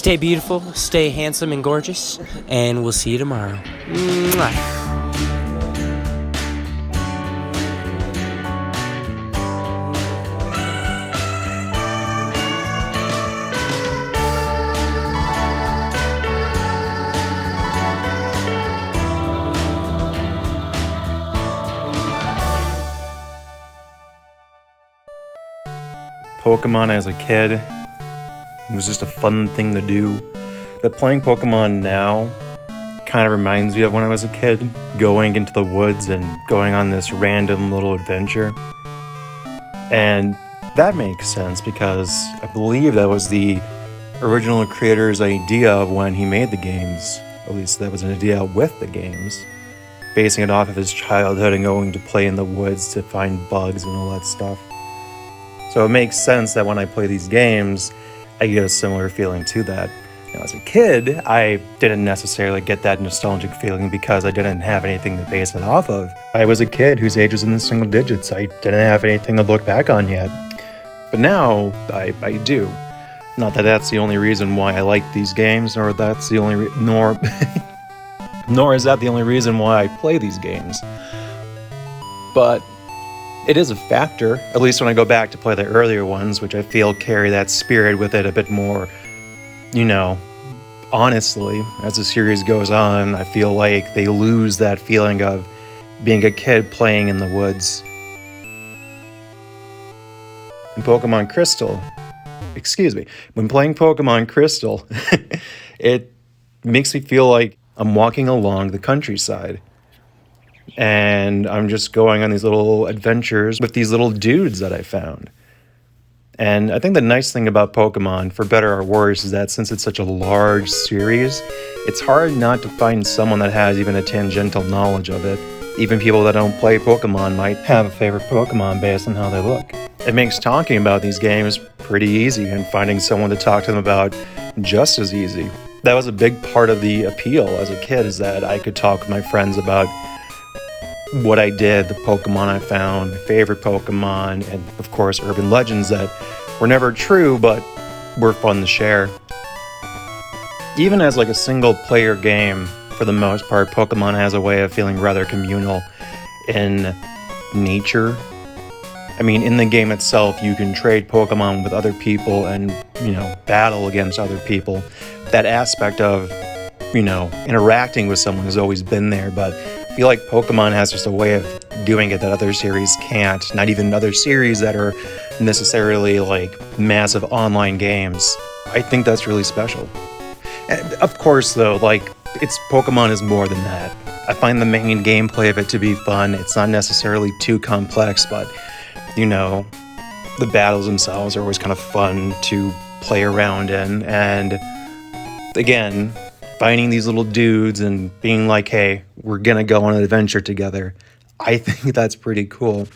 Stay beautiful, stay handsome and gorgeous, and we'll see you tomorrow. Mwah. Pokemon as a kid, it was just a fun thing to do. But playing Pokemon now kind of reminds me of when I was a kid, going into the woods and going on this random little adventure. And that makes sense because I believe that was the original creator's idea of when he made the games. At least that was an idea with the games, basing it off of his childhood and going to play in the woods to find bugs and all that stuff. So it makes sense that when I play these games, I get a similar feeling to that. Now, as a kid, I didn't necessarily get that nostalgic feeling because I didn't have anything to base it off of. I was a kid whose age was in the single digits. I didn't have anything to look back on yet. But now, I do. Not that that's the only reason why I like these games, nor that's the only nor is that the only reason why I play these games. But it is a factor, at least when I go back to play the earlier ones, which I feel carry that spirit with it a bit more, honestly. As the series goes on, I feel like they lose that feeling of being a kid playing in the woods. In Pokémon Crystal, when playing Pokémon Crystal, it makes me feel like I'm walking along the countryside. And I'm just going on these little adventures with these little dudes that I found. And I think the nice thing about Pokemon, for better or worse, is that since it's such a large series, it's hard not to find someone that has even a tangential knowledge of it. Even people that don't play Pokemon might have a favorite Pokemon based on how they look. It makes talking about these games pretty easy, and finding someone to talk to them about just as easy. That was a big part of the appeal as a kid, is that I could talk with my friends about what I did, the Pokemon I found, my favorite Pokemon, and of course urban legends that were never true but were fun to share. Even as like a single player game, for the most part, Pokemon has a way of feeling rather communal in nature. I mean, in the game itself, you can trade Pokemon with other people and, battle against other people. That aspect of, interacting with someone has always been there, but I feel like Pokemon has just a way of doing it that other series can't. Not even other series that are necessarily like massive online games. I think that's really special. And of course, though, Pokemon is more than that. I find the main gameplay of it to be fun. It's not necessarily too complex, but, the battles themselves are always kind of fun to play around in. And again, finding these little dudes and being like, hey, we're gonna go on an adventure together. I think that's pretty cool.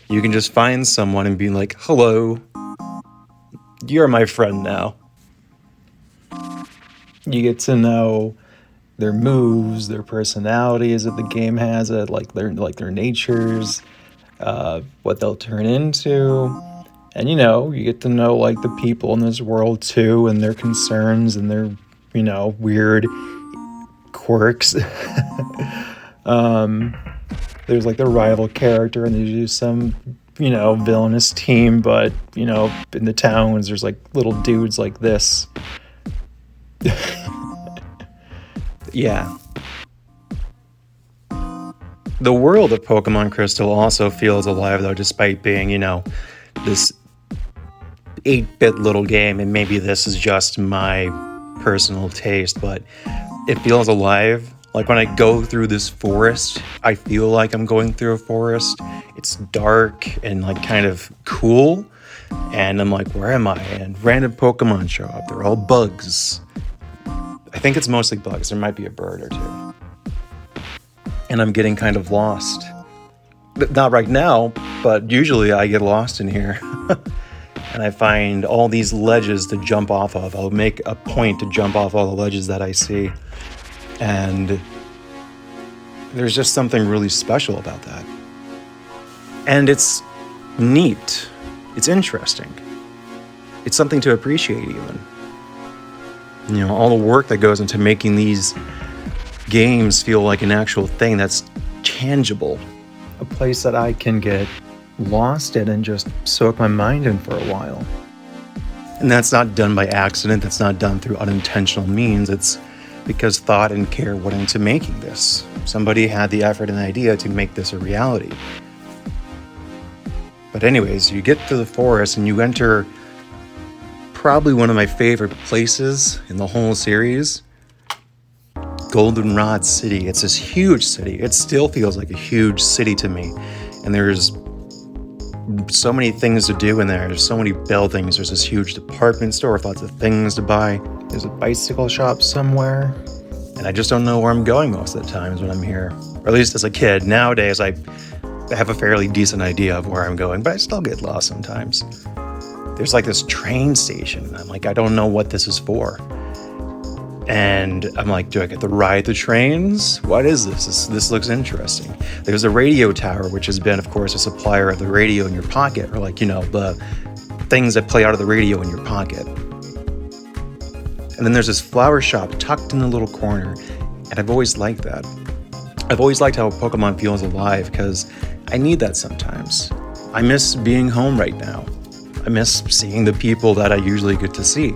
You can just find someone and be like, hello, you're my friend now. You get to know their moves, their personalities that the game has, their natures, what they'll turn into. And, you get to know, the people in this world, too, and their concerns and their, weird quirks. There's, the rival character, and there's just some, villainous team, but, in the towns, there's, little dudes like this. Yeah. The world of Pokemon Crystal also feels alive, though, despite being, this 8-bit little game, and maybe this is just my personal taste, but it feels alive. Like when I go through this forest, I feel like I'm going through a forest. It's dark and kind of cool, and I'm like, where am I? And random Pokemon show up. They're all bugs. I think it's mostly bugs. There might be a bird or two. And I'm getting kind of lost. Not right now, but usually I get lost in here. And I find all these ledges to jump off of. I'll make a point to jump off all the ledges that I see. And there's just something really special about that. And it's neat. It's interesting. It's something to appreciate even. You know, all the work that goes into making these games feel like an actual thing that's tangible. A place that I can get lost in and just soak my mind in for a while. And that's not done by accident. That's not done through unintentional means. It's because thought and care went into making this. Somebody had the effort and the idea to make this a reality. But anyways, you get to the forest and you enter probably one of my favorite places in the whole series, Goldenrod City. It's this huge city. It still feels like a huge city to me. And there's so many things to do in there. There's so many buildings. There's this huge department store with lots of things to buy. There's a bicycle shop somewhere. And I just don't know where I'm going most of the times when I'm here. Or at least as a kid. Nowadays, I have a fairly decent idea of where I'm going, but I still get lost sometimes. There's like this train station. And I'm like, I don't know what this is for. And I'm like, do I get to ride the trains? What is this? This looks interesting. There's a radio tower, which has been, of course, a supplier of the radio in your pocket, or like, you know, the things that play out of the radio in your pocket. And then there's this flower shop tucked in the little corner. And I've always liked that. I've always liked how Pokemon feels alive because I need that sometimes. I miss being home right now. I miss seeing the people that I usually get to see.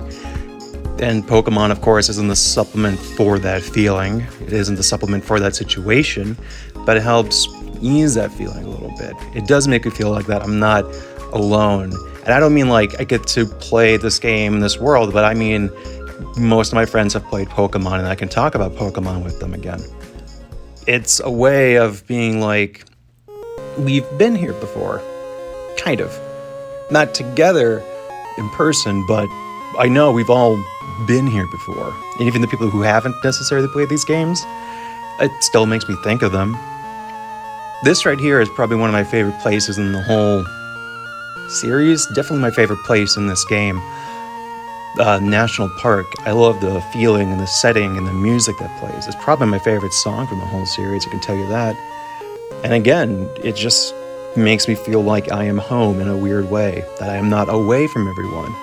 And Pokemon, of course, isn't the supplement for that feeling. It isn't the supplement for that situation, but it helps ease that feeling a little bit. It does make me feel like that I'm not alone. And I don't mean like I get to play this game in this world, but I mean most of my friends have played Pokemon and I can talk about Pokemon with them again. It's a way of being like, we've been here before. Kind of. Not together in person, but I know we've all been here before. And even the people who haven't necessarily played these games, it still makes me think of them. This right here is probably one of my favorite places in the whole series. Definitely my favorite place in this game. National Park. I love the feeling and the setting and the music that plays. It's probably my favorite song from the whole series, I can tell you that. And again, it just makes me feel like I am home in a weird way, that I am not away from everyone.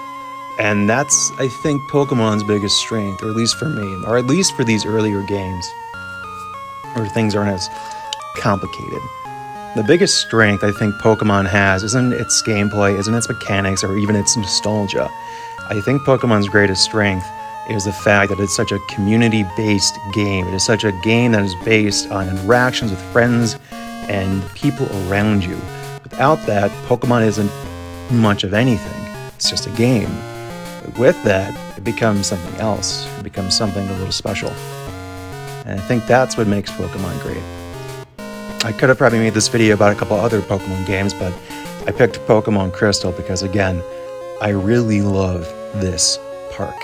And that's, I think, Pokemon's biggest strength, or at least for me, or at least for these earlier games, where things aren't as complicated. The biggest strength I think Pokemon has isn't its gameplay, isn't its mechanics, or even its nostalgia. I think Pokemon's greatest strength is the fact that it's such a community-based game. It is such a game that is based on interactions with friends and people around you. Without that, Pokemon isn't much of anything. It's just a game. But with that, it becomes something else. It becomes something a little special. And I think that's what makes Pokemon great. I could have probably made this video about a couple other Pokemon games, but I picked Pokémon Crystal because, again, I really love this park.